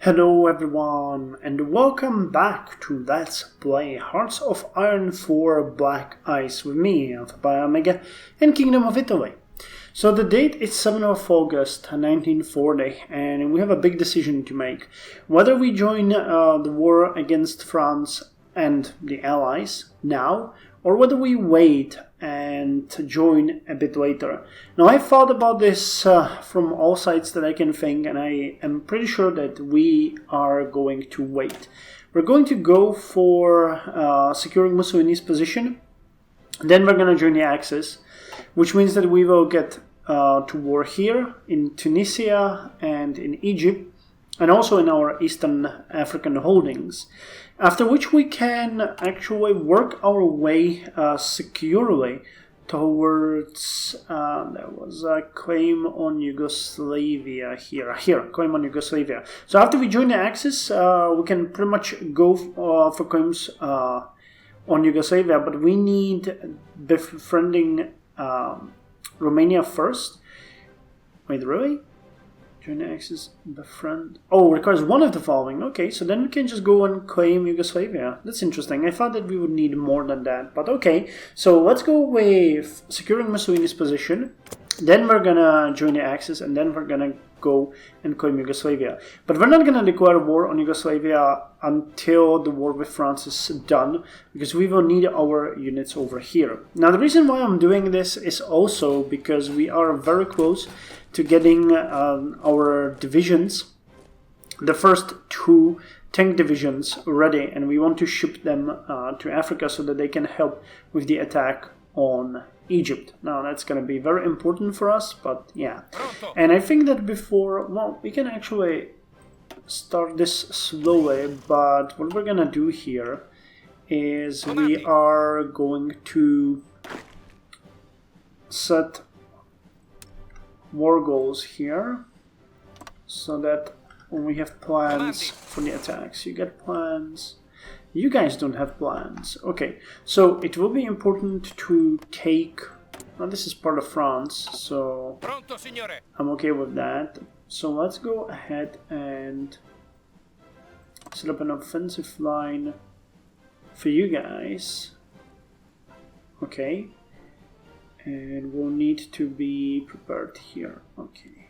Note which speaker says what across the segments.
Speaker 1: Hello everyone, and welcome back to Let's Play Hearts of Iron 4 Black Ice with me, Alpha by Omega, in Kingdom of Italy. So the date is 7th of August 1940, and we have a big decision to make. Whether we join the war against France and the Allies now, or whether we wait and join a bit later. Now, I thought about this from all sides that I can think, and I am pretty sure that we are going to wait. We're going to go for securing Mussolini's position, then we're going to join the Axis, which means that we will get to war here in Tunisia and in Egypt, and also in our Eastern African holdings. After which we can actually work our way securely towards, there was a claim on Yugoslavia here, claim on Yugoslavia. So after we join the Axis, we can pretty much go for claims on Yugoslavia, but we need befriending Romania first. Wait, really? Join the Axis, befriend. Oh, requires one of the following. Okay, so then we can just go and claim Yugoslavia. That's interesting. I thought that we would need more than that, but okay. So let's go with securing Mussolini's position. Then we're gonna join the Axis, and then we're gonna go and claim Yugoslavia. But we're not gonna declare war on Yugoslavia until the war with France is done, because we will need our units over here. Now, the reason why I'm doing this is also because we are very close to getting our divisions, the first two tank divisions, ready, and we want to ship them to Africa so that they can help with the attack on Egypt. Now, that's going to be very important for us, but yeah. And I think that before, well, we can actually start this slowly, but what we're going to do here is we are going to set war goals here, so that when we have plans for the attacks, you get plans. You guys don't have plans. Okay, so it will be important to take. Well, this is part of France, so I'm okay with that. So let's go ahead and set up an offensive line for you guys. Okay. And we'll need to be prepared here. Okay.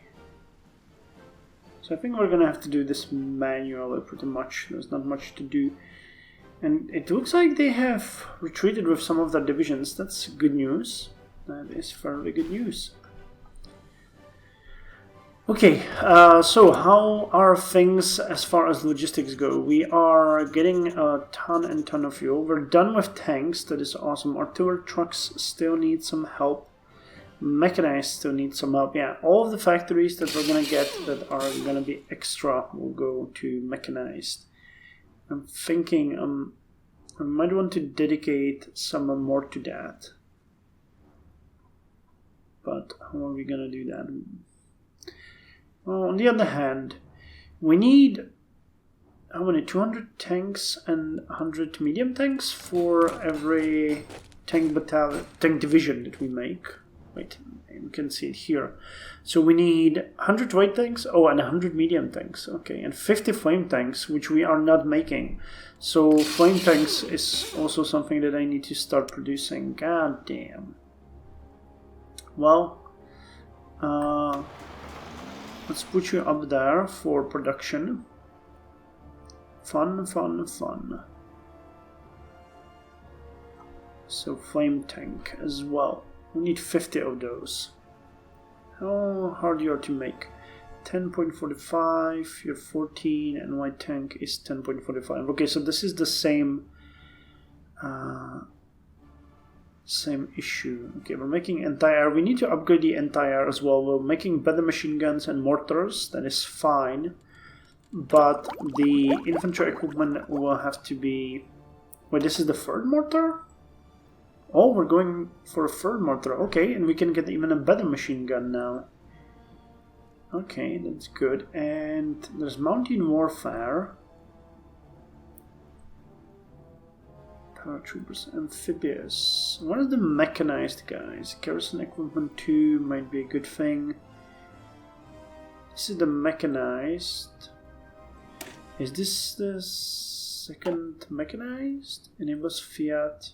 Speaker 1: So I think we're gonna have to do this manually pretty much. There's not much to do. And it looks like they have retreated with some of their divisions. That's good news. That is fairly good news. Okay, so how are things as far as logistics go? We are getting a ton and ton of fuel. We're done with tanks, that is awesome. Artillery trucks still need some help. Mechanized still need some help. Yeah, all of the factories that we're going to get that are going to be extra will go to mechanized. I'm thinking I might want to dedicate some more to that. But how are we going to do that? Well, on the other hand, we need, how many, 200 tanks and 100 medium tanks for every tank division that we make. Wait, we can see it here. So we need 100 light tanks, oh, and 100 medium tanks, okay, and 50 flame tanks, which we are not making. So flame tanks is also something that I need to start producing. God damn. Well, let's put you up there for production. Fun, fun, fun. So flame tank as well. We need 50 of those. How hard you are to make? 10.45, you're 14, and my tank is 10.45. Okay, so this is the same same issue. Okay, we're making anti-air. We need to upgrade the anti-air as well. We're making better machine guns and mortars. That is fine. But the infantry equipment will have to be... Wait, this is the third mortar? Oh, we're going for a third mortar. Okay, and we can get even a better machine gun now. Okay, that's good. And there's mountain warfare. Paratroopers, amphibious. What are the mechanized guys? Garrison equipment 2 might be a good thing. This is the mechanized. Is this the second mechanized? Enables Fiat.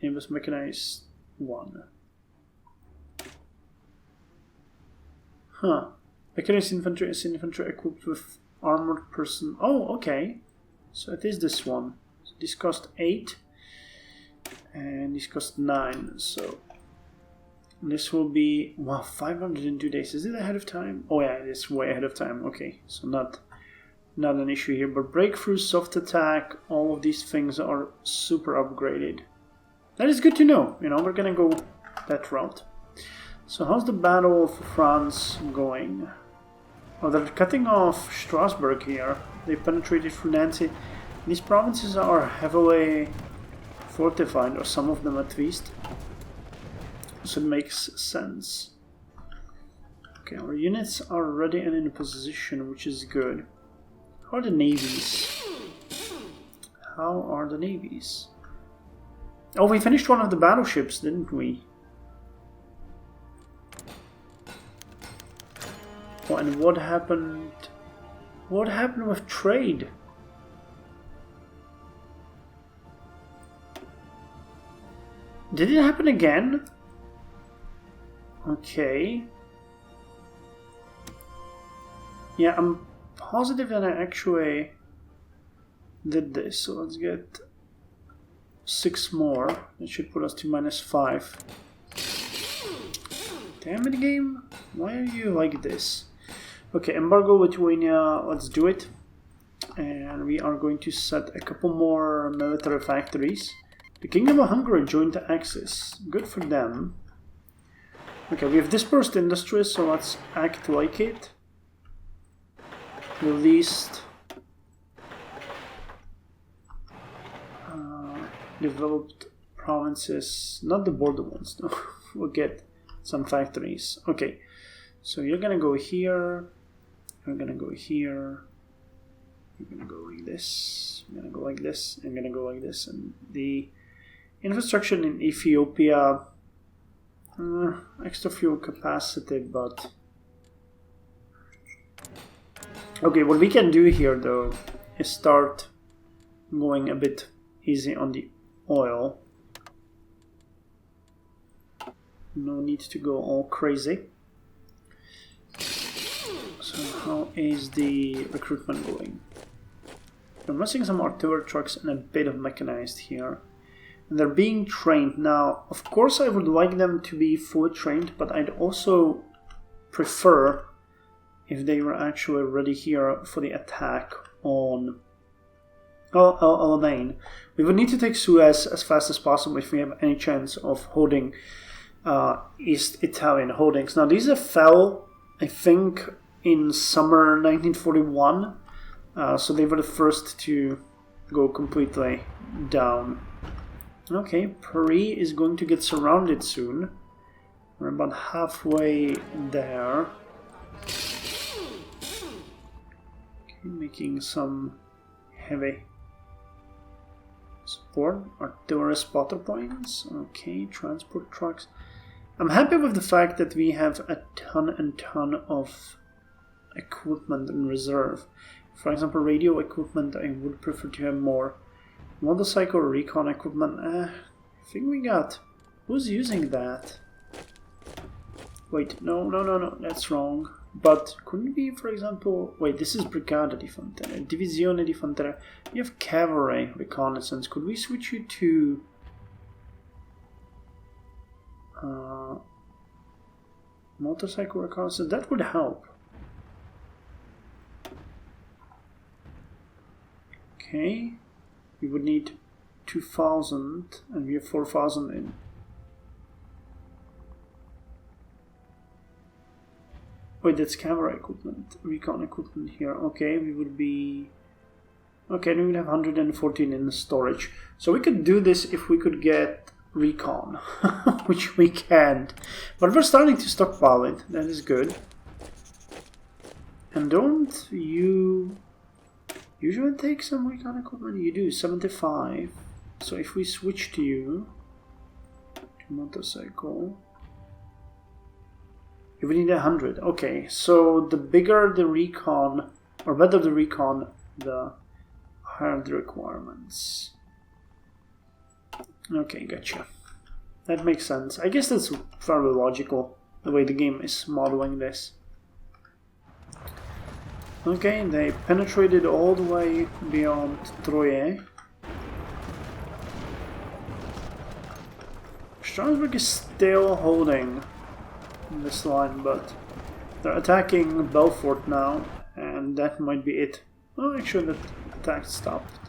Speaker 1: Enables mechanized 1. Huh. Mechanized infantry is infantry equipped with armored person. Oh, okay. So it is this one. So this cost 8. And this cost 9. So this will be, wow, 502 days. Is it ahead of time? Oh yeah, it is way ahead of time. Okay, so not an issue here. But breakthrough, soft attack, all of these things are super upgraded. That is good to know. You know, we're gonna go that route. So how's the Battle of France going? Oh, they're cutting off Strasbourg here. They penetrated through Nancy. These provinces are heavily fortified, or some of them at least. So it makes sense. Okay, our units are ready and in position, which is good. How are the navies? How are the navies? Oh, we finished one of the battleships, didn't we? Oh, and what happened? What happened with trade? Did it happen again? Okay. Yeah, I'm positive that I actually did this. So let's get 6 more. That should put us to -5. Damn it, game. Why are you like this? Okay, embargo Lithuania. Let's do it. And we are going to set a couple more military factories. The Kingdom of Hungary joined the Axis. Good for them. Okay, we have dispersed industries, so let's act like it. Released developed provinces, not the border ones, no. We'll get some factories. Okay, so you're gonna go here, you're gonna go here, you're gonna go like this, you're gonna go like this, and you're gonna go like this. And the infrastructure in Ethiopia, extra fuel capacity, but okay, what we can do here though is start going a bit easy on the oil. No need to go all crazy. So how is the recruitment going? I'm missing some artillery trucks and a bit of mechanized here. And they're being trained. Now, of course I would like them to be fully trained, but I'd also prefer if they were actually ready here for the attack on Alamein. We would need to take Suez as fast as possible if we have any chance of holding East Italian holdings. Now, these fell, I think, in summer 1941, so they were the first to go completely down. Okay, Paris is going to get surrounded soon. We're about halfway there. Okay, making some heavy support. Artillery spotter points. Okay, transport trucks. I'm happy with the fact that we have a ton and ton of equipment in reserve. For example, radio equipment, I would prefer to have more. Motorcycle recon equipment, I think we got. Who's using that? Wait, no, that's wrong. But couldn't we, for example, wait, this is Brigata di Fanteria, Divisione di Fanteria. You have cavalry reconnaissance. Could we switch you to motorcycle reconnaissance? That would help. Okay, we would need 2,000, and we have 4,000 in. Wait, that's cavalry equipment, recon equipment here. Okay, we would be... Okay, we would have 114 in the storage. So we could do this if we could get recon, which we can't. But we're starting to stockpile it, that is good. And don't you usually take some recon equipment? You do, 75. So if we switch to you, to motorcycle... We need 100. Okay, so the bigger the recon, or better the recon, the hard requirements. Okay, gotcha. That makes sense. I guess that's fairly logical, the way the game is modeling this. Okay, they penetrated all the way beyond Troye. Strasbourg is still holding this line, but they're attacking Belfort now, and that might be it. Oh, actually, that attack stopped.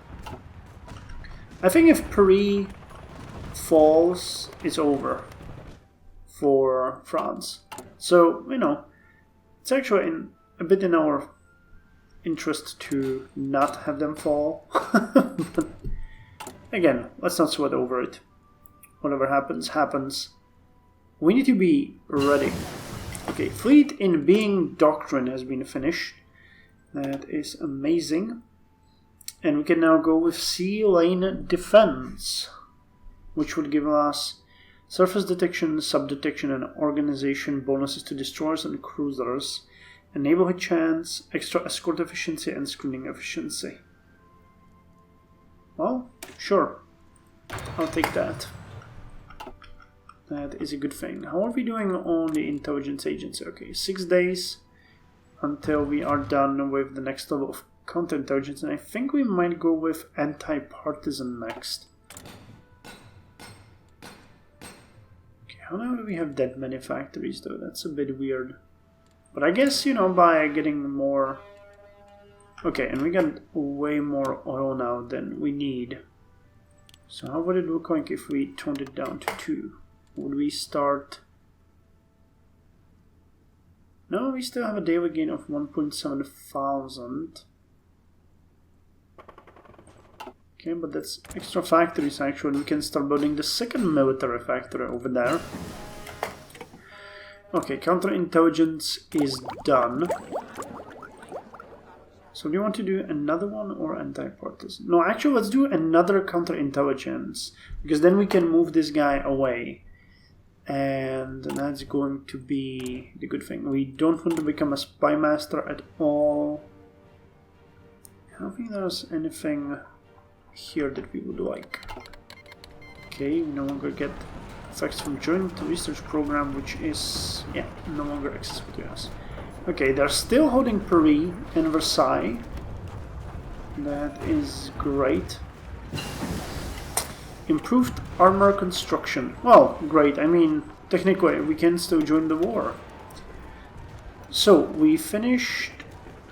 Speaker 1: I think if Paris falls, it's over for France. So, you know, it's actually a bit in our interest to not have them fall. But again, let's not sweat over it. Whatever happens, happens. We need to be ready. Okay, Fleet in Being Doctrine has been finished. That is amazing. And we can now go with Sea Lane Defense, which would give us surface detection, sub-detection, and organization bonuses to destroyers and cruisers, a neighborhood chance, extra escort efficiency, and screening efficiency. Well, sure. I'll take that. That is a good thing. How are we doing on the intelligence agency? Okay, 6 days until we are done with the next level of counterintelligence, and I think we might go with anti-partisan next. Okay, how now do we have that many factories though? That's a bit weird. But I guess, you know, by getting more... Okay, and we got way more oil now than we need. So how would it look like if we toned it down to 2? Would we start... No, we still have a daily gain of 1.7 thousand. Okay, but that's extra factories actually. We can start building the second military factory over there. Okay, counterintelligence is done. So do you want to do another one or anti-partisan? No, actually let's do another counterintelligence, because then we can move this guy away. And that's going to be the good thing. We don't want to become a spy master at all. I don't think there's anything here that we would like. Okay, we no longer get effects from joint research program, which is, yeah, no longer accessible to us. Okay, they're still holding Paris and Versailles. That is great. Improved armor construction. Well, great. I mean, technically, we can still join the war. So, we finished...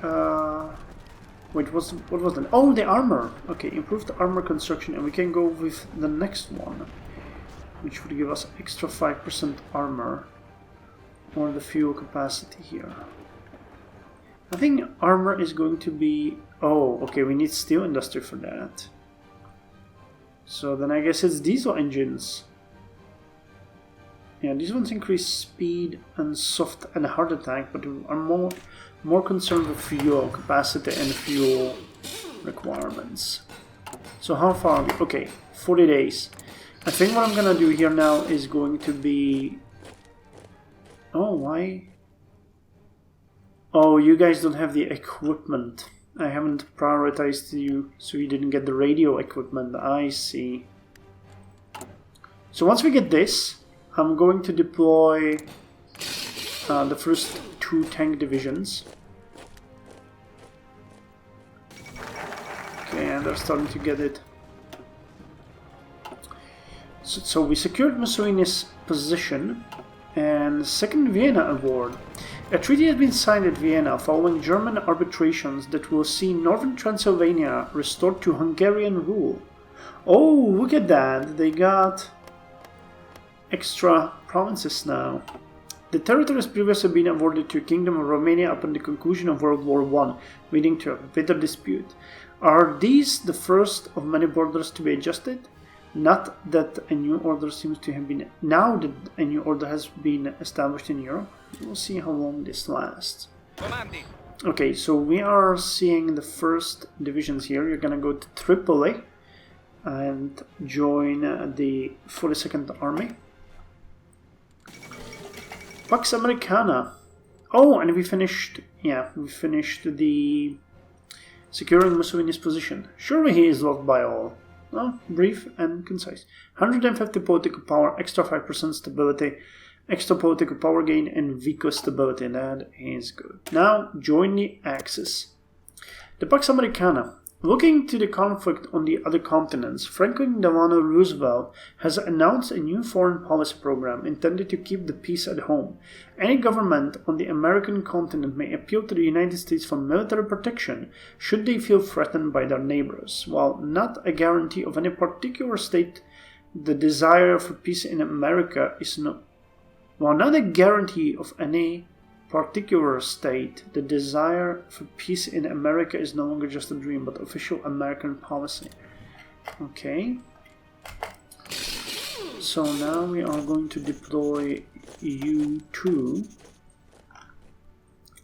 Speaker 1: wait, what was that? Oh, the armor! Okay, improved armor construction, and we can go with the next one, which would give us extra 5% armor, or the fuel capacity here. I think armor is going to be... Oh, okay, we need steel industry for that. So then I guess it's diesel engines. Yeah, these ones increase speed and soft and hard attack, but are more concerned with fuel capacity and fuel requirements. So how far are we? Okay, 40 days. I think what I'm gonna do here now is going to be... Oh, why? Oh, you guys don't have the equipment. I haven't prioritized you, so you didn't get the radio equipment. I see. So once we get this, I'm going to deploy the first 2 tank divisions. Okay, and they're starting to get it. So we secured Mussolini's position, and second Vienna award. A treaty has been signed at Vienna following German arbitrations that will see northern Transylvania restored to Hungarian rule. Oh, look at that! They got extra provinces now. The territory has previously been awarded to Kingdom of Romania upon the conclusion of World War I, leading to a bitter dispute. Are these the first of many borders to be adjusted? Not that a new order seems to have been... Now that a new order has been established in Europe, we'll see how long this lasts. Okay, so we are seeing the first divisions here. You're gonna go to Tripoli and join the 42nd Army. Pax Americana. Oh, and we finished... Yeah, we finished the Securing Mussolini's position. Surely he is loved by all. Oh, brief and concise. 150 political power, extra 5% stability, extra political power gain, and Vico stability. That is good. Now, join the Axis. The Pax Americana. Looking to the conflict on the other continents, Franklin Delano Roosevelt has announced a new foreign policy program intended to keep the peace at home. Any government on the American continent may appeal to the United States for military protection should they feel threatened by their neighbors. While not a guarantee of any particular state, the desire for peace in America is While not a guarantee of any particular state, the desire for peace in America is no longer just a dream, but official American policy. Okay. So now we are going to deploy you 2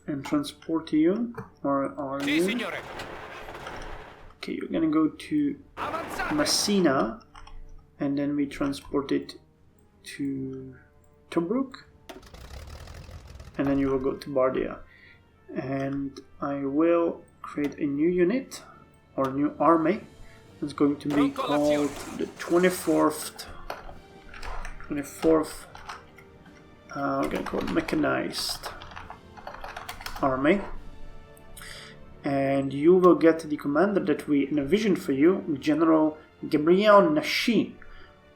Speaker 1: and transport you. Or are you? Okay, you're gonna go to Messina, and then we transport it to Tobruk. And then you will go to Bardia. And I will create a new unit, or new army. It's going to be called the 24th. We're going to call it Mechanized Army. And you will get the commander that we envisioned for you, General Gabriel Nashi.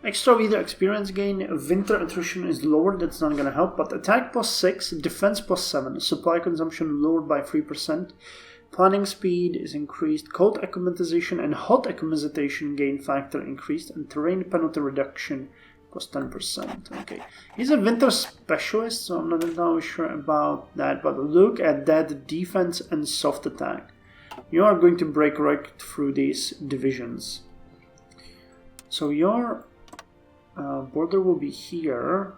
Speaker 1: Extra leader experience gain, winter attrition is lowered, that's not going to help, but attack +6, defense +7, supply consumption lowered by 3%, planning speed is increased, cold acclimatization and hot acclimatization gain factor increased, and terrain penalty reduction +10%. Okay, he's a winter specialist, so I'm not entirely sure about that, but look at that defense and soft attack. You are going to break right through these divisions. So your border will be here,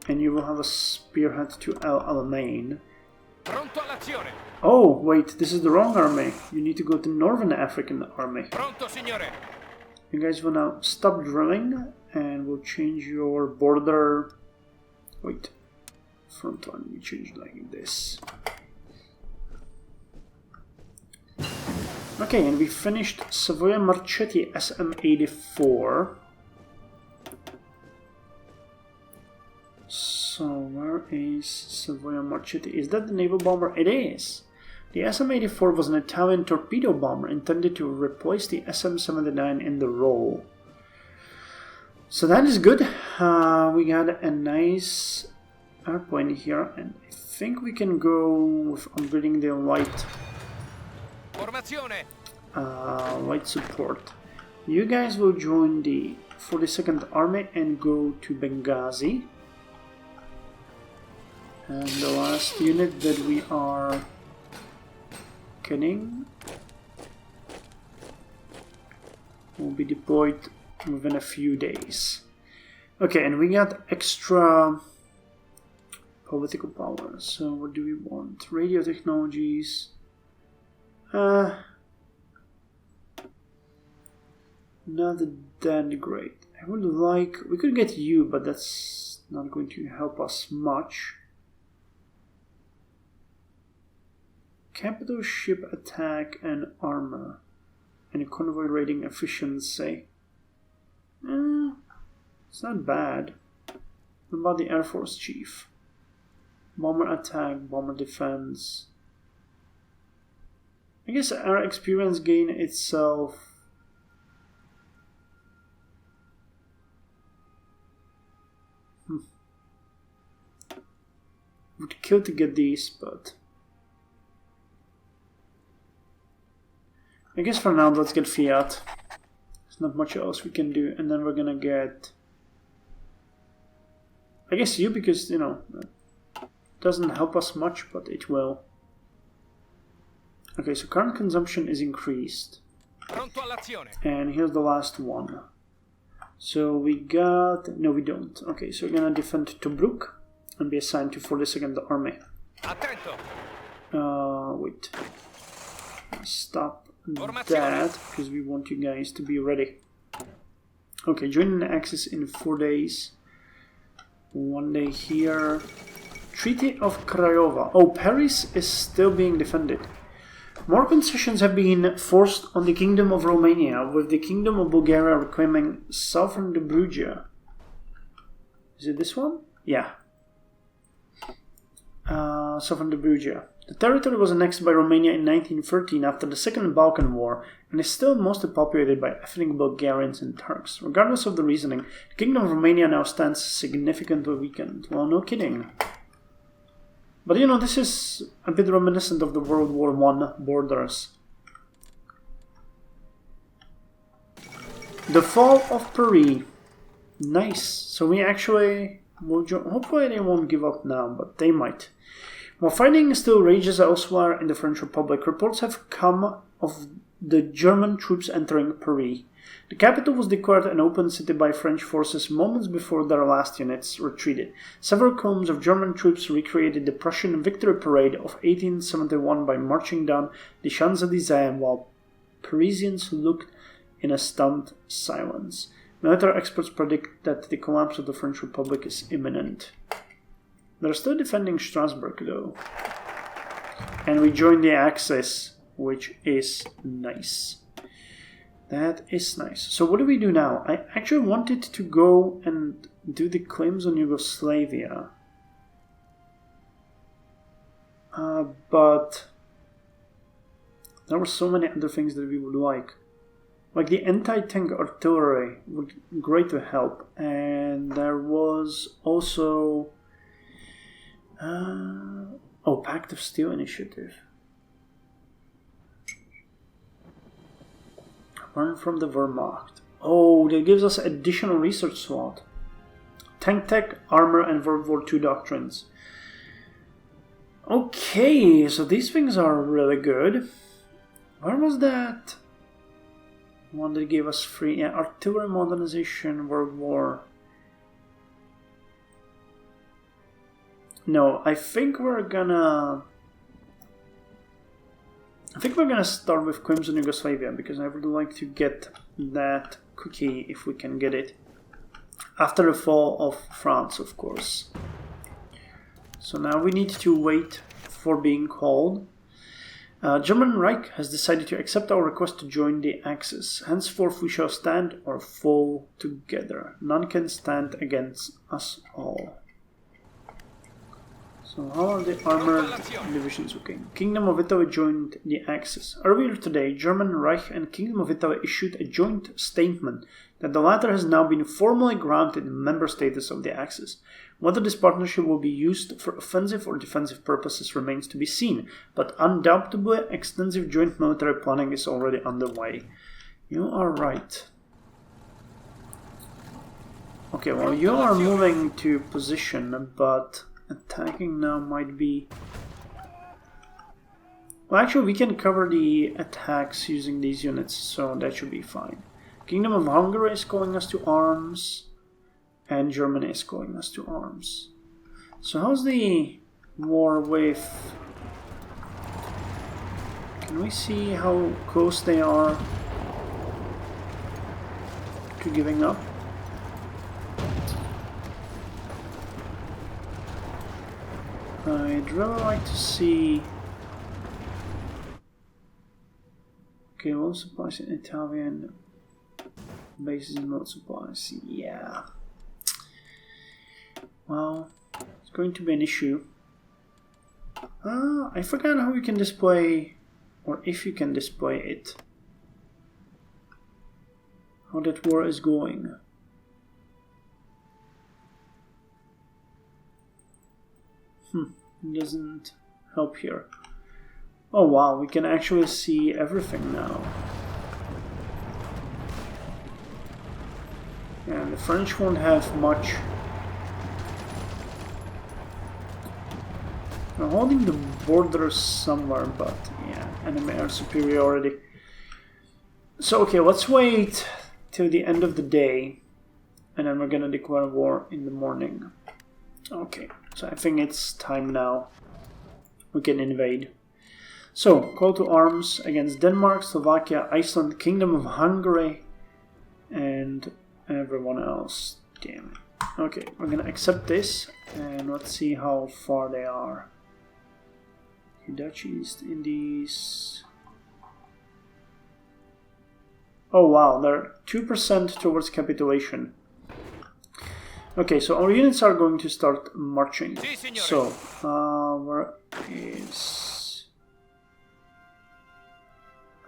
Speaker 1: and you will have a spearhead to El Alamein. Oh, wait, this is the wrong army. You need to go to Northern African Army. You guys will now stop drilling, and we'll change your border. Wait, front line, we change like this. Okay, and we finished Savoia Marchetti SM-84. So where is Savoia Marchetti? Is that the naval bomber? It is! The SM-84 was an Italian torpedo bomber intended to replace the SM-79 in the role. So that is good. We got a nice airplane here, and I think we can go with upgrading the light support. You guys will join the 42nd Army and go to Benghazi. And the last unit that we are getting will be deployed within a few days. Okay, and we got extra political power. So what do we want? Radio technologies. Not that great. I would like... We could get you, but that's not going to help us much. Capital ship attack and armor. And convoy raiding efficiency. It's not bad. What about the Air Force Chief? Bomber attack, bomber defense. I guess our experience gain itself... Would kill to get these, but... I guess for now, let's get Fiat. There's not much else we can do, and then we're gonna get... I guess you, because, you know, it doesn't help us much, but it will. Okay, so current consumption is increased. And here's the last one. So we got... No, we don't. Okay, so we're gonna defend Tobruk and be assigned to 42nd Army. Wait. Stop that, because we want you guys to be ready. Okay, joining the Axis in 4 days. 1 day here. Treaty of Craiova. Oh, Paris is still being defended. More concessions have been forced on the Kingdom of Romania, with the Kingdom of Bulgaria reclaiming southern Dobruja. Is it this one? Yeah. Southern Dobruja. The territory was annexed by Romania in 1913 after the Second Balkan War and is still mostly populated by ethnic Bulgarians and Turks. Regardless of the reasoning, the Kingdom of Romania now stands significantly weakened. Well, no kidding. But you know, this is a bit reminiscent of the World War I borders. The fall of Paris. Nice. So we actually will join. Hopefully they won't give up now, but they might. While fighting still rages elsewhere in the French Republic, reports have come of the German troops entering Paris. The capital was declared an open city by French forces moments before their last units retreated. Several columns of German troops recreated the Prussian victory parade of 1871 by marching down the Champs-Élysées while Parisians looked in a stunned silence. Military experts predict that the collapse of the French Republic is imminent. They're still defending Strasbourg though. And we join the Axis, which is nice. That is nice. So what do we do now? I actually wanted to go and do the claims on Yugoslavia. But there were so many other things that we would like. Like the anti-tank artillery would greatly help. And there was also... Pact of Steel initiative. Learn from the Wehrmacht. Oh, that gives us additional research slot. Tank tech, armor, and World War II doctrines. Okay, so these things are really good. Where was that one that gave us free? Yeah, artillery modernization, World War. No, I think we're gonna start with claims on Yugoslavia because I would like to get that cookie if we can get it. After the fall of France, of course. So now we need to wait for being called. German Reich has decided to accept our request to join the Axis. Henceforth we shall stand or fall together. None can stand against us all. So how are the armored divisions looking? Kingdom of Italy joined the Axis. Earlier today, German Reich and Kingdom of Italy issued a joint statement that the latter has now been formally granted member status of the Axis. Whether this partnership will be used for offensive or defensive purposes remains to be seen, but undoubtedly extensive joint military planning is already underway. You are right. Okay, well, you are moving to position, but attacking now might be... Well, actually, we can cover the attacks using these units, so that should be fine. Kingdom of Hungary is calling us to arms, and Germany is calling us to arms. So how's the war with... Can we see how close they are to giving up? I'd really like to see... Okay, low supplies in Italian bases and low supplies. Yeah. Well, it's going to be an issue. I forgot how you can display, or if you can display it. How that war is going. It doesn't help here. Oh wow, we can actually see everything now. And the French won't have much. We're holding the borders somewhere, but yeah, enemy air superiority. So okay, let's wait till the end of the day, and then we're gonna declare war in the morning. Okay, so I think it's time now. We can invade. So, call to arms against Denmark, Slovakia, Iceland, Kingdom of Hungary, and everyone else. Damn it. Okay, we're gonna accept this, and let's see how far they are. Dutch East Indies. Oh wow, they're 2% towards capitulation. Okay, so our units are going to start marching. So, where is...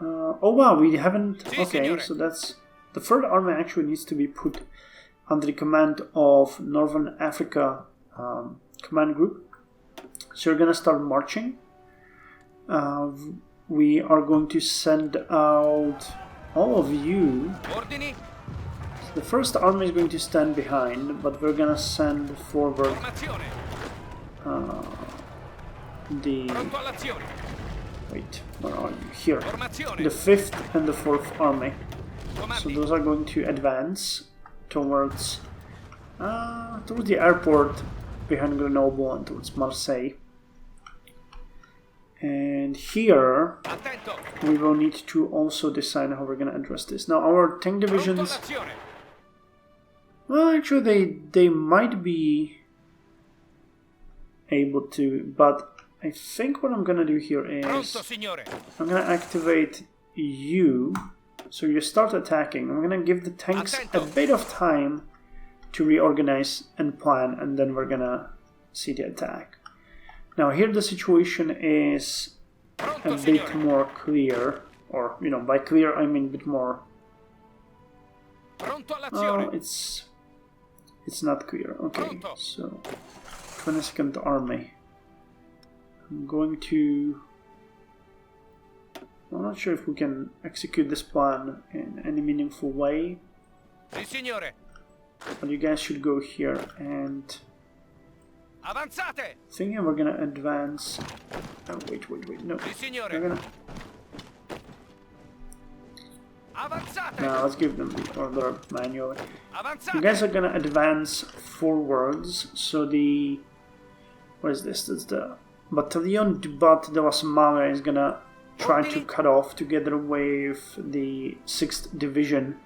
Speaker 1: oh wow, we haven't... Okay, so that's... The third army actually needs to be put under the command of Northern Africa command group. So we're gonna start marching. We are going to send out all of you. The first army is going to stand behind, but we're gonna send forward the... Wait, where are you? Here. The 5th and the 4th army. So those are going to advance towards the airport behind Grenoble and towards Marseille. And here we will need to also decide how we're going to address this. Now our tank divisions... Well, actually they might be able to, but I think what I'm going to do here is I'm going to activate you. So you start attacking. I'm going to give the tanks a bit of time to reorganize and plan, and then we're going to see the attack. Now here the situation is a bit more clear, or, you know, by clear I mean a bit more... Oh, it's not clear. Okay, so 22nd Army. I'm going to... I'm not sure if we can execute this plan in any meaningful way. But you guys should go here and... Thinking we're gonna advance... Oh, wait, no. We're gonna... Now let's give them the order manually. You guys are gonna advance forwards, so the... What is this? That's the Battalion du Bat de la Somalia is gonna try to cut off together with the 6th Division.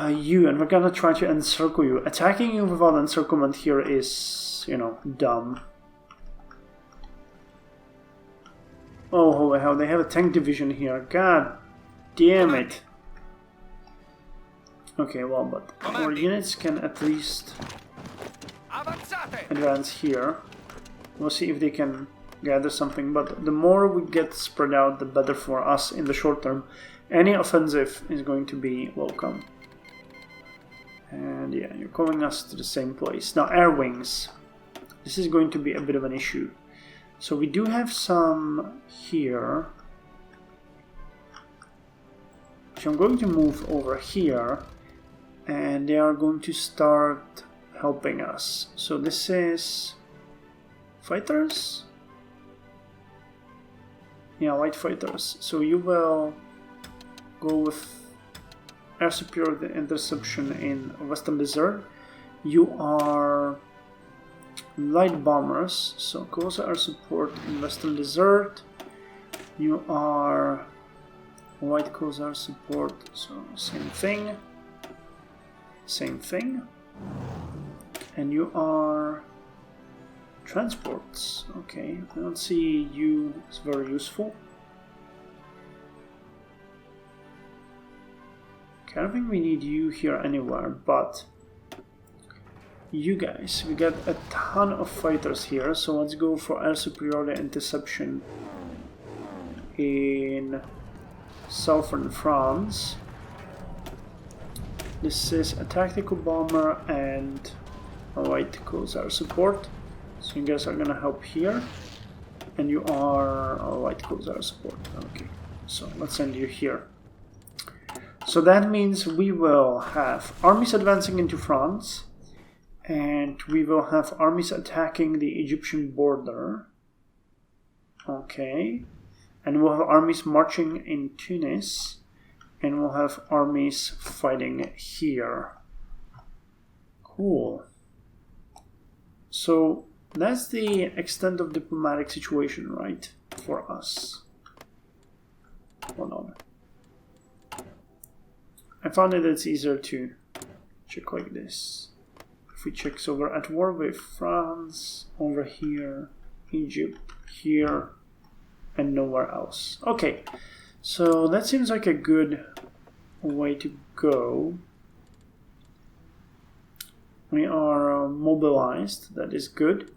Speaker 1: You, and we're gonna try to encircle you. Attacking you without encirclement here is, you know, dumb. Oh, holy hell, they have a tank division here. God damn it. Okay, well, but our units can at least advance here. We'll see if they can gather something, but the more we get spread out, the better for us in the short term. Any offensive is going to be welcome. And yeah, you're calling us to the same place. Now, air wings. This is going to be a bit of an issue. So we do have some here. So I'm going to move over here, and they are going to start helping us. So this is fighters? Yeah, light fighters. So you will go with air superiority interception in Western Desert. You are light bombers, so close air support in Western Desert. You are light close air support, so same thing. And you are transports. Okay, I don't see you as very useful. I don't think we need you here anywhere, but you guys, we got a ton of fighters here, so let's go for air superiority interception in southern France. This is a tactical bomber and a light close air support, so you guys are gonna help here, and you are a light close air support. Okay, so let's send you here. So that means we will have armies advancing into France, and we will have armies attacking the Egyptian border. Okay. And we'll have armies marching in Tunis, and we'll have armies fighting here. Cool. So that's the extent of diplomatic situation, right? For us. Hold on. I found that it's easier to check like this. If we check, so we're at war with France, over here, Egypt, here, and nowhere else. Okay, So that seems like a good way to go. We are mobilized, that is good.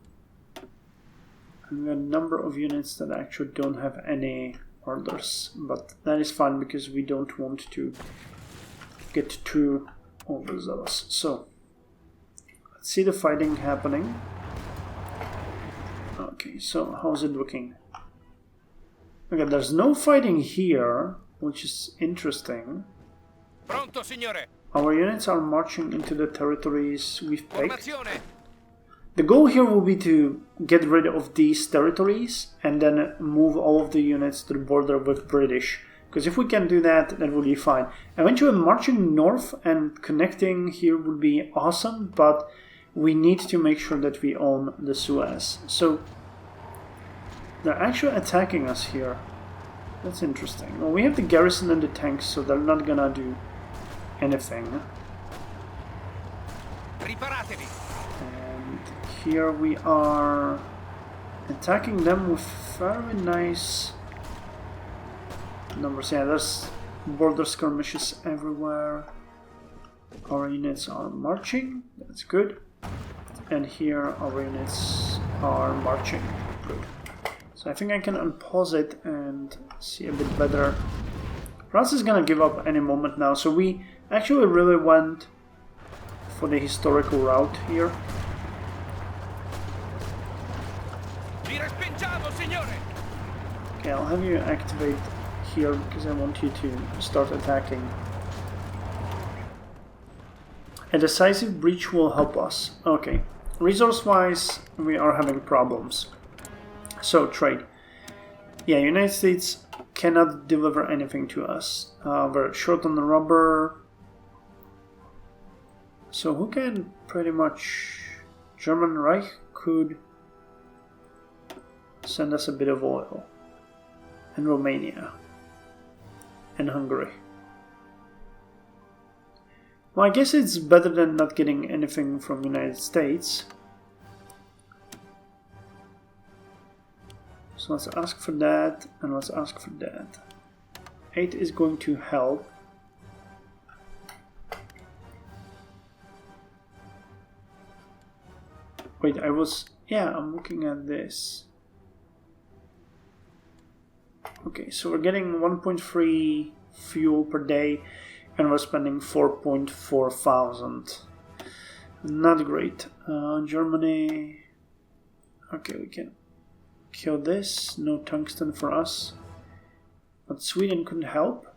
Speaker 1: And we got a number of units that actually don't have any orders, but that is fine because we don't want to get too overzealous. So let's see the fighting happening. Okay, so how's it looking? Okay, there's no fighting here, which is interesting.
Speaker 2: Pronto, signore.
Speaker 1: Our units are marching into the territories we've picked. The goal here will be to get rid of these territories and then move all of the units to the border with British. Because if we can do that, that will be fine. Eventually marching north and connecting here would be awesome, but we need to make sure that we own the Suez. So they're actually attacking us here. That's interesting. Well, we have the garrison and the tanks, so they're not gonna do anything. And here we are attacking them with very nice numbers. Yeah, there's border skirmishes everywhere. Our units are marching, that's good. And here our units are marching, good. So I think I can unpause it and see a bit better. France is gonna give up any moment now, so we actually really went for the historical route here. Okay, I'll have you activate here because I want you to start attacking. A decisive breach will help us. Okay, resource-wise, we are having problems. So, trade. Yeah, United States cannot deliver anything to us. We're short on the rubber. So who can pretty much... German Reich could send us a bit of oil. And Romania. And Hungary. Well, I guess it's better than not getting anything from the United States. So let's ask for that, and let's ask for that. 8 is going to help. Wait, I'm looking at this. Okay, so we're getting 1.3 fuel per day, and we're spending 4.4 thousand. Not great. Germany. Okay, we can kill this. No tungsten for us. But Sweden couldn't help.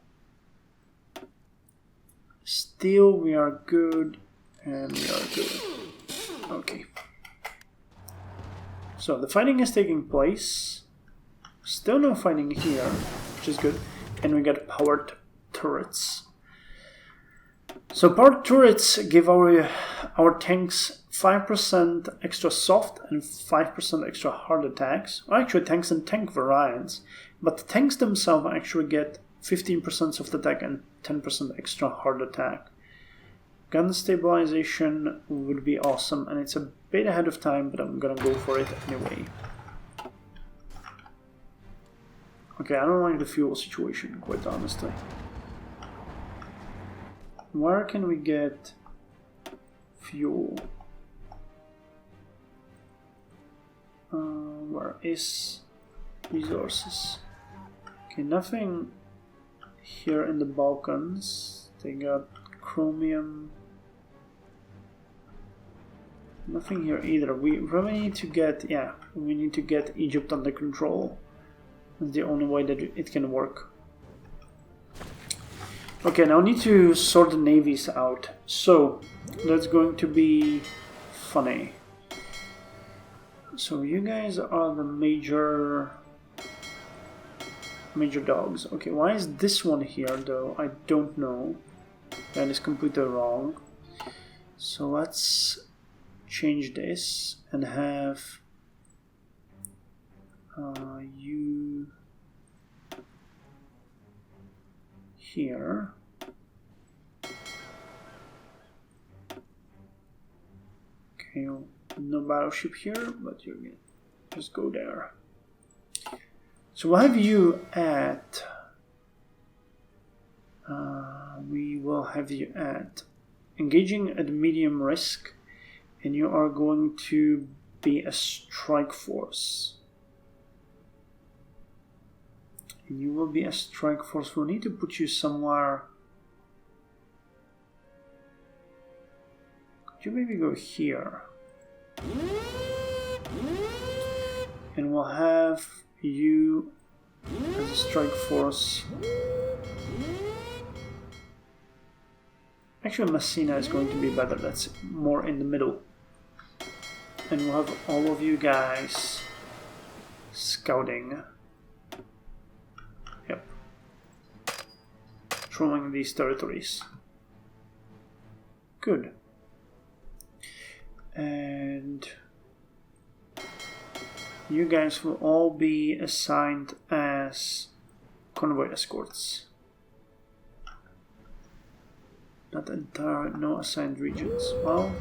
Speaker 1: Steel, we are good. And we are good. Okay. So the fighting is taking place. Still no fighting here, which is good. And we got powered turrets. So powered turrets give our tanks 5% extra soft and 5% extra hard attacks. Well, actually tanks and tank variants. But the tanks themselves actually get 15% soft attack and 10% extra hard attack. Gun stabilization would be awesome, and it's a bit ahead of time, but I'm gonna go for it anyway. Okay, I don't like the fuel situation, quite honestly. Where can we get fuel? Where is resources? Okay, nothing here in the Balkans. They got chromium. Nothing here either. We really need to get, we need to get Egypt under control. That's the only way that it can work. Okay, now I need to sort the navies out. So, that's going to be funny. So you guys are the major dogs. Okay, why is this one here though? I don't know. That is completely wrong. So let's change this and have you here. Okay, no battleship here, but you're gonna just go there. So we'll have you at we will have you at engaging at medium risk, and you are going to be a strike force. And you will be a strike force. We'll need to put you somewhere. Could you maybe go here? And we'll have you as a strike force. Actually, Messina is going to be better. That's more in the middle. And we'll have all of you guys scouting. Yep. Patrolling these territories. Good. And you guys will all be assigned as convoy escorts. Not entire, no assigned regions. Well,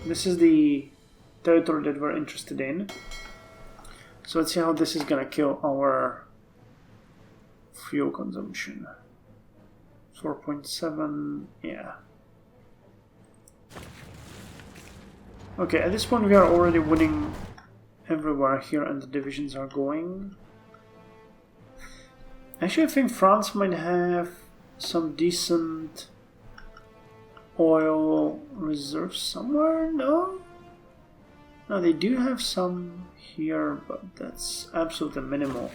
Speaker 1: this is the territory that we're interested in. So let's see how this is gonna kill our fuel consumption. 4.7, yeah. Okay, at this point we are already winning everywhere here and the divisions are going. Actually, I think France might have some decent oil reserves somewhere, no? No, they do have some here, but that's absolutely minimal.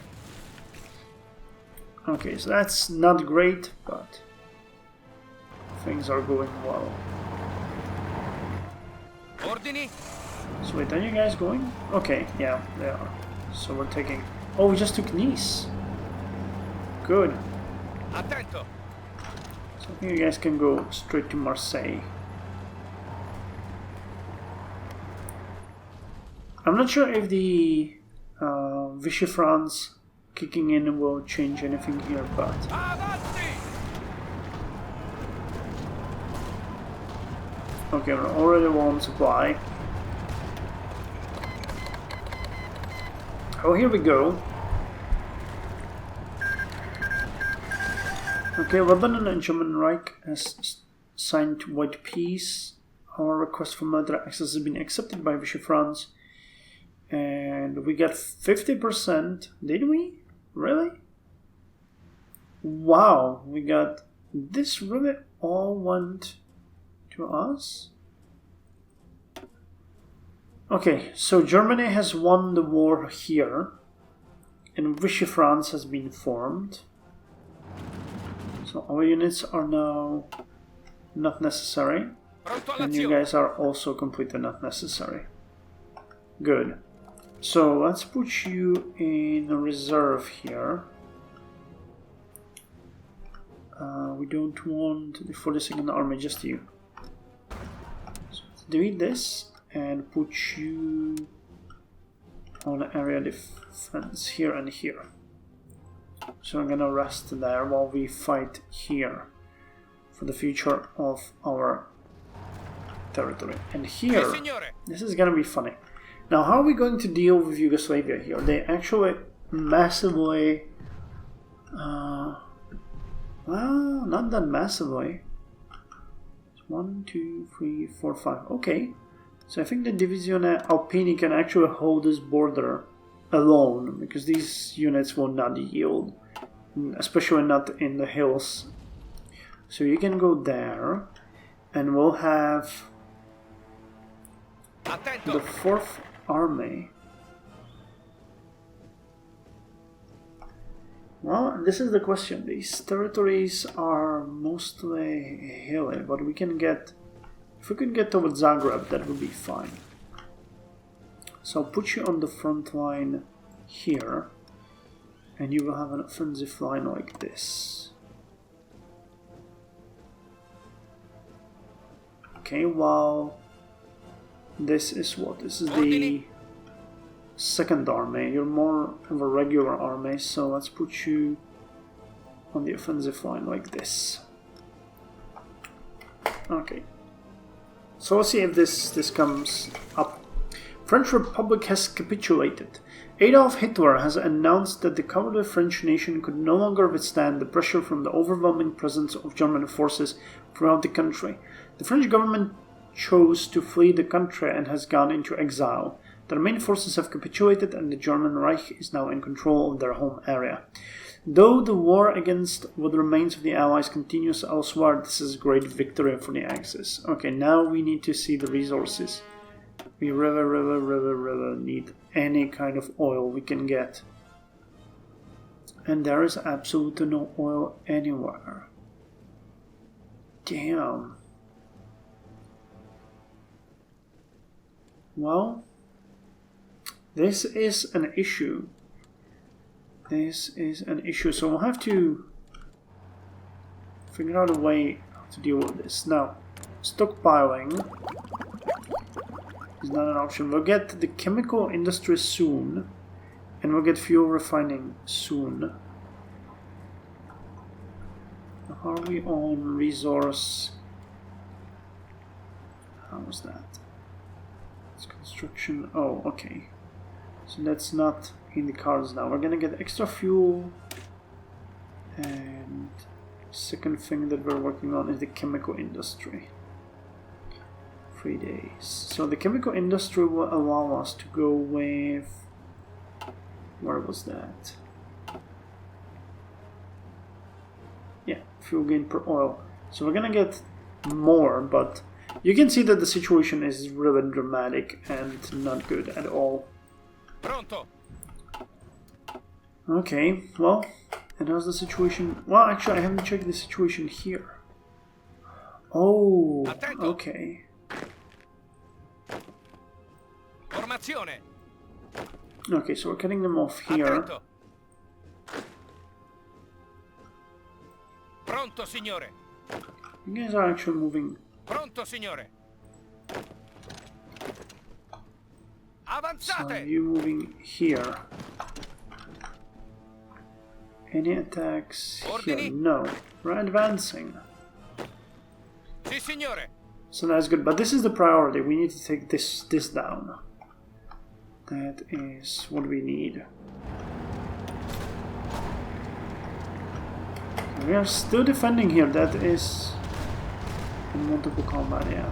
Speaker 1: Okay, so that's not great, but things are going well.
Speaker 2: Ordini?
Speaker 1: So wait, are you guys going? Okay, yeah, they are. So we're taking... Oh, we just took Nice. Good.
Speaker 2: Attento.
Speaker 1: So I think you guys can go straight to Marseille. I'm not sure if the Vichy France kicking in will change anything here, but... Okay, we're already low on supply. Oh, here we go. Okay, Lebanon and German Reich has signed white peace. Our request for military access has been accepted by Vichy France. And we got 50%. Did we? Really? Wow, we got... This really all went to us? Okay, so Germany has won the war here. And Vichy France has been formed. So our units are now not necessary. And you guys are also completely not necessary. Good. So let's put you in a reserve here. We don't want the 42nd Army, just you. So let's delete this and put you on area defense here and here. So I'm gonna rest there while we fight here for the future of our territory. And here, this is gonna be funny. Now, how are we going to deal with Yugoslavia here? They actually massively... well, not that massively. 1, 2, 3, 4, 5. Okay. So I think the Divisione Alpini can actually hold this border alone, because these units will not yield. Especially not in the hills. So you can go there. And we'll have... the 4th Army. Well, this is the question. These territories are mostly hilly, but we can get... If we can get towards Zagreb, that would be fine. So I'll put you on the front line here. And you will have an offensive line like this. Okay, while... This is what? This is the 2nd Army. You're more of a regular army, so let's put you on the offensive line like this. Okay. So let's see if this comes up. French Republic has capitulated. Adolf Hitler has announced that the cowardly French nation could no longer withstand the pressure from the overwhelming presence of German forces throughout the country. The French government chose to flee the country and has gone into exile. Their main forces have capitulated and the German Reich is now in control of their home area. Though the war against what remains of the Allies continues elsewhere, this is a great victory for the Axis. Okay, now we need to see the resources. We really need any kind of oil we can get. And there is absolutely no oil anywhere. Damn. Well, this is an issue. This is an issue, so we'll have to figure out a way to deal with this. Now, stockpiling is not an option. We'll get the chemical industry soon, and we'll get fuel refining soon. How are we on resource? How was that? It's construction. Oh, okay. So that's not in the cards now. We're gonna get extra fuel, and second thing that we're working on is the chemical industry. 3 days. So the chemical industry will allow us to go with, where was that? Yeah, fuel gain per oil. So we're gonna get more, but you can see that the situation is really dramatic and not good at all.
Speaker 2: Pronto.
Speaker 1: Okay, well, and how's the situation? Well, actually, I haven't checked the situation here. Oh, okay.
Speaker 2: Formazione.
Speaker 1: Okay, so we're cutting them off here.
Speaker 2: Attento. Pronto, signore.
Speaker 1: You guys are actually moving.
Speaker 2: Pronto, signore.
Speaker 1: So
Speaker 2: Avanzate.
Speaker 1: you moving here. Any attacks here? No. We're advancing.
Speaker 2: Sì, signore.
Speaker 1: So that's good, but this is the priority. We need to take this down. That is what we need. We are still defending here. That is in multiple combat, yeah.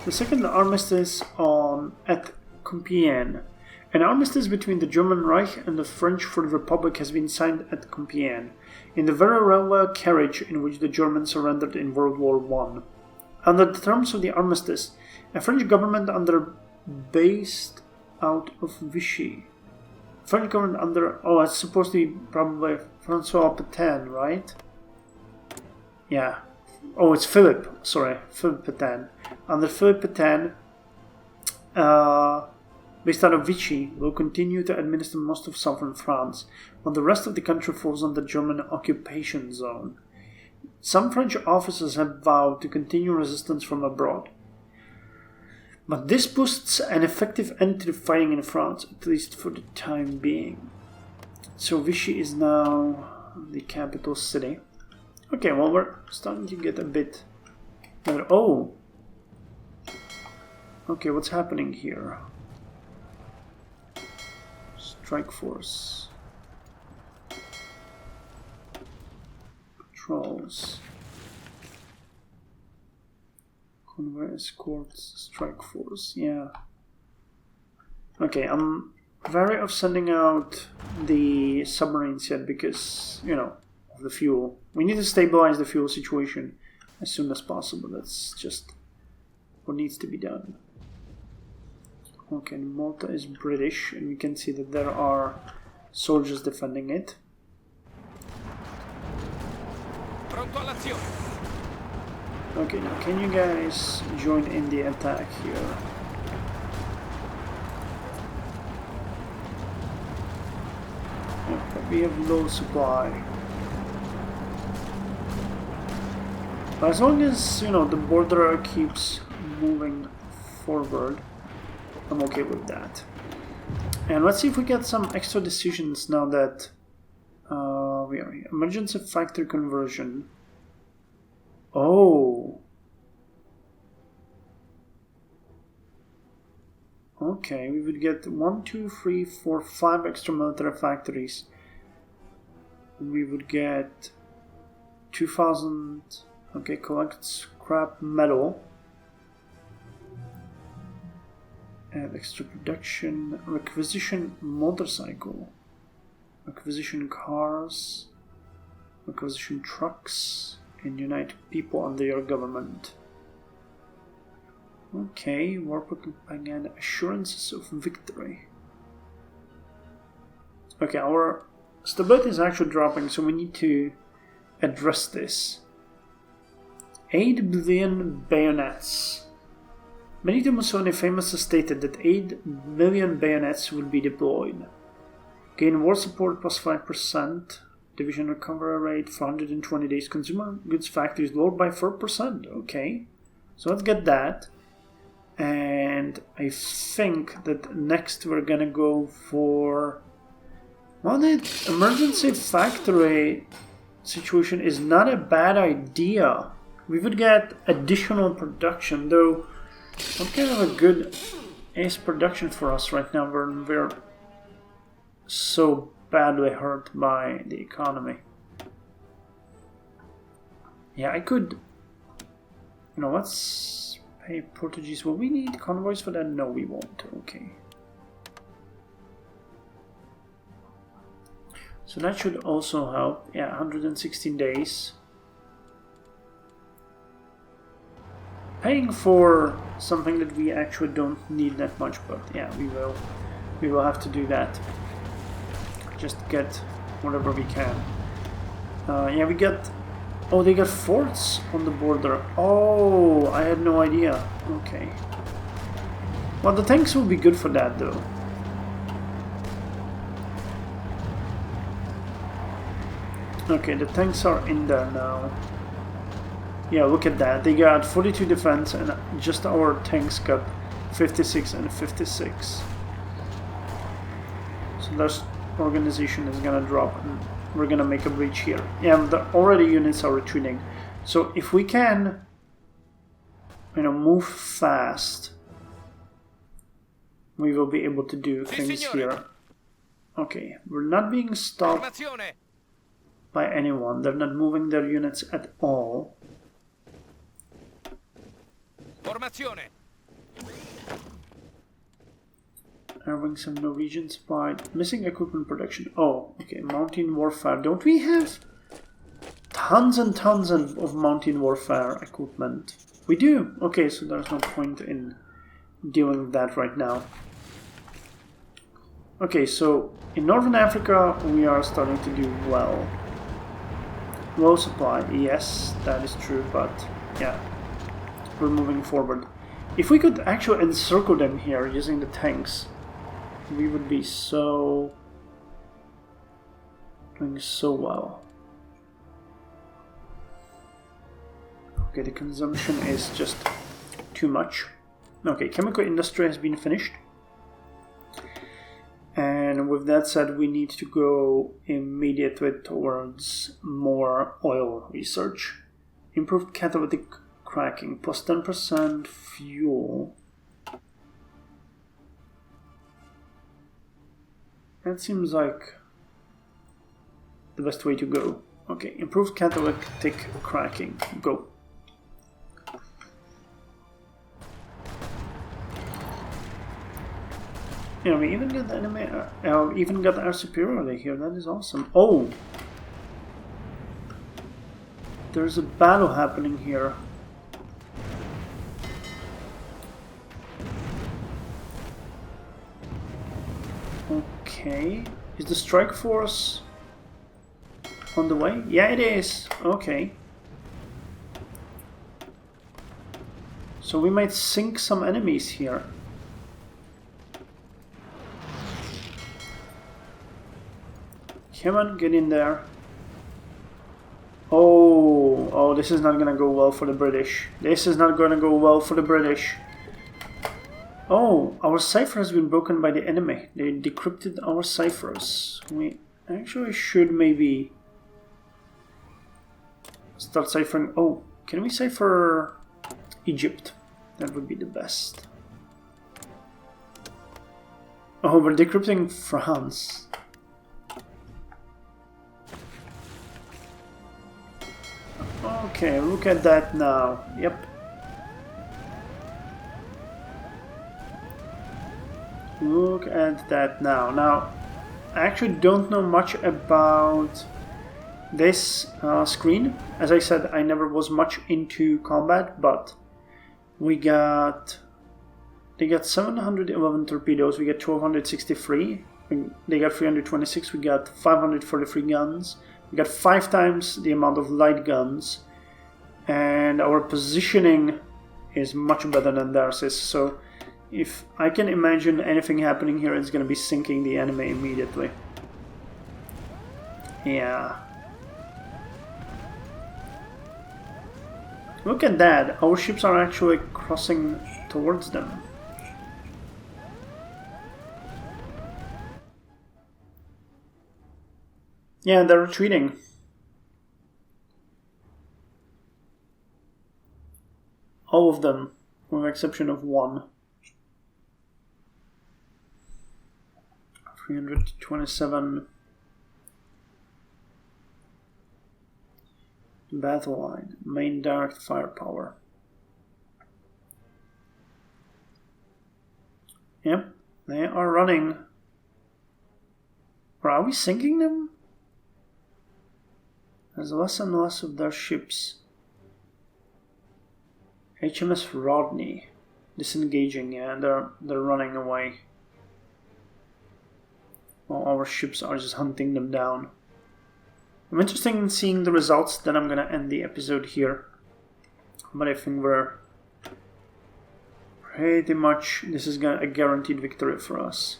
Speaker 1: The second armistice at Compiègne. An armistice between the German Reich and the French Third Republic has been signed at Compiègne, in the very railway carriage in which the Germans surrendered in World War I. Under the terms of the armistice, a French government based out of Vichy. French government under, oh, it's supposed to be probably François Pétain, right? Yeah. Oh, it's Philippe Pétain. Under Philippe Pétain, based out of Vichy, will continue to administer most of southern France, while the rest of the country falls under German occupation zone. Some French officers have vowed to continue resistance from abroad. But this puts an effective end to the fighting in France, at least for the time being. So Vichy is now the capital city. Okay, well, we're starting to get a bit better. Oh! Okay, what's happening here? Strike force. Patrols. Convoy escorts. Strike force. Yeah. Okay, I'm wary of sending out the submarines yet because, you know, of the fuel. We need to stabilize the fuel situation as soon as possible. That's just what needs to be done. Okay, Malta is British, and we can see that there are soldiers defending it.
Speaker 2: Pronto all'azione.
Speaker 1: Okay, now can you guys join in the attack here? Okay, we have low supply. But as long as, you know, the border keeps moving forward, I'm okay with that. And let's see if we get some extra decisions now that we are here. Emergency factory conversion. Oh. Okay, we would get 1, 2, 3, 4, 5 extra military factories. We would get 2,000. Okay, collect scrap metal. And extra production. Requisition motorcycle. Requisition cars. Requisition trucks. And unite people under your government. Okay, warp companion, assurances of victory. Okay, our stability is actually dropping, so we need to address this. 8 billion bayonets. Benito Mussolini famously stated that 8 million bayonets would be deployed. Gain war support plus 5%. Division recovery rate for 120 days. Consumer goods factories lowered by 4%. Okay, so let's get that. And I think that next we're gonna go for... Well, the emergency factory situation is not a bad idea. We would get additional production, though not kind of a good ace production for us right now when we're so badly hurt by the economy. Yeah, I could... You know, let's pay Portuguese. Will we need convoys for that? No, we won't. Okay. So that should also help. Yeah, 116 days. Paying for something that we actually don't need that much, but yeah, we will have to do that. Just get whatever we can. Yeah, we got... Oh, they got forts on the border. Oh, I had no idea. Okay. Well, the tanks will be good for that, though. Okay, the tanks are in there now. Yeah, look at that. They got 42 defense and just our tanks got 56 and 56. So there's... organization is gonna drop and we're gonna make a breach here. Yeah, already units are retreating. So if we can, you know, move fast, we will be able to do things here. Okay, we're not being stopped by anyone. They're not moving their units at all.
Speaker 2: Formazione.
Speaker 1: Having some Norwegian spied. Missing equipment production. Oh, okay. Mountain warfare. Don't we have tons and tons of mountain warfare equipment? We do. Okay, so there's no point in dealing with that right now. Okay, so in Northern Africa we are starting to do well. Low supply. Yes, that is true, but yeah, we're moving forward. If we could actually encircle them here using the tanks, we would be doing so well. Okay, the consumption is just too much. Okay, chemical industry has been finished. And with that said, we need to go immediately towards more oil research. Improved catalytic cracking, plus 10% fuel. That seems like the best way to go. Okay, improved catalytic cracking. Go. Yeah, we even got the enemy. Even got our superiority here. That is awesome. Oh, there's a battle happening here. Okay, is the strike force on the way? Yeah, it is. Okay. So we might sink some enemies here. Come on, get in there. Oh, this is not gonna go well for the British. This is not gonna go well for the British. Oh, our cipher has been broken by the enemy. They decrypted our ciphers. We actually should maybe start ciphering. Oh, can we cipher Egypt? That would be the best. Oh, we're decrypting France. Okay, look at that now. Yep. Look at that now. Now, I actually don't know much about this screen. As I said, I never was much into combat, but they got 711 torpedoes, we got 1263, they got 326, we got 543 guns, we got 5 times the amount of light guns, and our positioning is much better than theirs is, so if I can imagine anything happening here, it's going to be sinking the enemy immediately. Yeah. Look at that, our ships are actually crossing towards them. Yeah, they're retreating. All of them, with the exception of one. 327. Battle line, main direct firepower. Yep, they are running. Or are we sinking them? There's less and less of their ships. HMS Rodney disengaging, yeah, they're running away. While our ships are just hunting them down. I'm interested in seeing the results, then I'm gonna end the episode here. But I think we're pretty much, this is a guaranteed victory for us.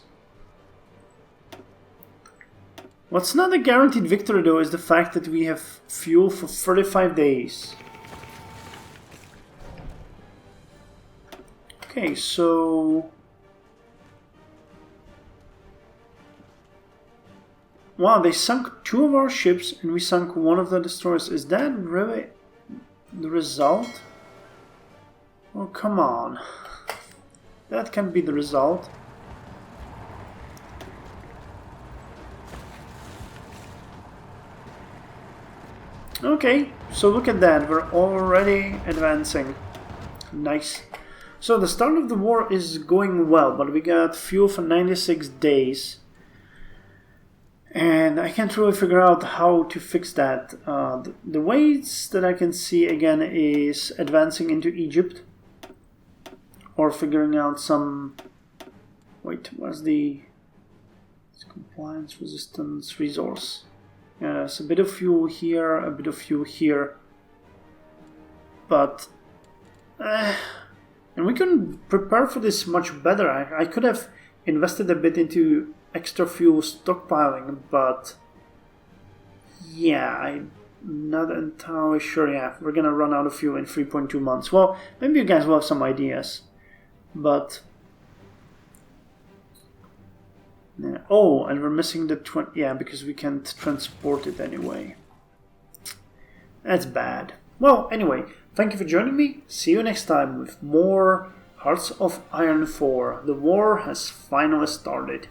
Speaker 1: What's not a guaranteed victory though is the fact that we have fuel for 35 days. Okay, so... Wow, they sunk 2 of our ships and we sunk 1 of the destroyers. Is that really the result? Oh, come on. That can't be the result. Okay, so look at that. We're already advancing. Nice. So the start of the war is going well, but we got fuel for 96 days. And I can't really figure out how to fix that. The ways that I can see again is advancing into Egypt. Or figuring out some... Wait, what's the... It's compliance, resistance, resource. Yes, a bit of fuel here, a bit of fuel here. But... and we can prepare for this much better. I could have invested a bit into extra fuel stockpiling, but yeah, I'm not entirely sure. Yeah, we're gonna run out of fuel in 3.2 months. Well, maybe you guys will have some ideas, but yeah. Oh, and we're missing the yeah, because we can't transport it anyway. That's bad. Well, anyway, thank you for joining me. See you next time with more Hearts of Iron 4. The war has finally started.